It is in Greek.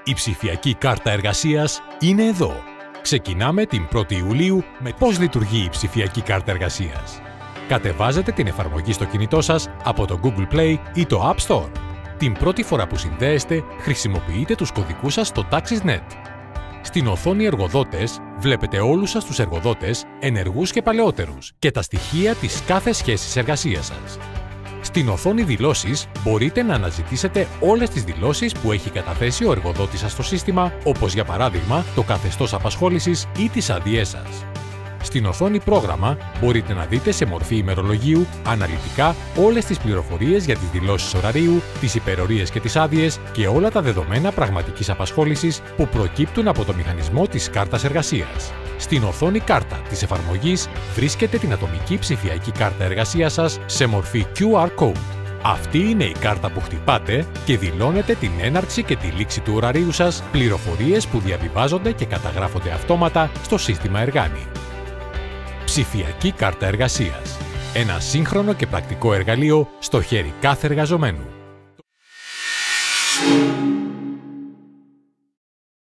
Η ψηφιακή κάρτα εργασίας είναι εδώ. Ξεκινάμε την 1η Ιουλίου με πώς λειτουργεί η ψηφιακή κάρτα εργασίας. Κατεβάζετε την εφαρμογή στο κινητό σας από το Google Play ή το App Store. Την πρώτη φορά που συνδέεστε, χρησιμοποιείτε τους κωδικούς σας στο TaxisNet. Στην οθόνη Εργοδότες βλέπετε όλους σας τους εργοδότες, ενεργούς και παλαιότερους και τα στοιχεία της κάθε σχέσης εργασίας σας. Στην οθόνη Δηλώσεις μπορείτε να αναζητήσετε όλες τις δηλώσεις που έχει καταθέσει ο εργοδότης σας στο σύστημα, όπως για παράδειγμα το καθεστώς απασχόλησης ή τις άδειές σας. Στην οθόνη Πρόγραμμα μπορείτε να δείτε σε μορφή ημερολογίου αναλυτικά όλες τις πληροφορίες για τις δηλώσεις ωραρίου, τις υπερορίες και τις άδειες και όλα τα δεδομένα πραγματικής απασχόλησης που προκύπτουν από το μηχανισμό της κάρτας εργασίας. Στην οθόνη Κάρτα της εφαρμογής βρίσκετε την ατομική ψηφιακή κάρτα εργασίας σας σε μορφή QR Code. Αυτή είναι η κάρτα που χτυπάτε και δηλώνετε την έναρξη και τη λήξη του ωραρίου σας, πληροφορίες που διαβιβάζονται και καταγράφονται αυτόματα στο σύστημα Εργάνη. Ψηφιακή κάρτα εργασίας. Ένα σύγχρονο και πρακτικό εργαλείο στο χέρι κάθε εργαζομένου.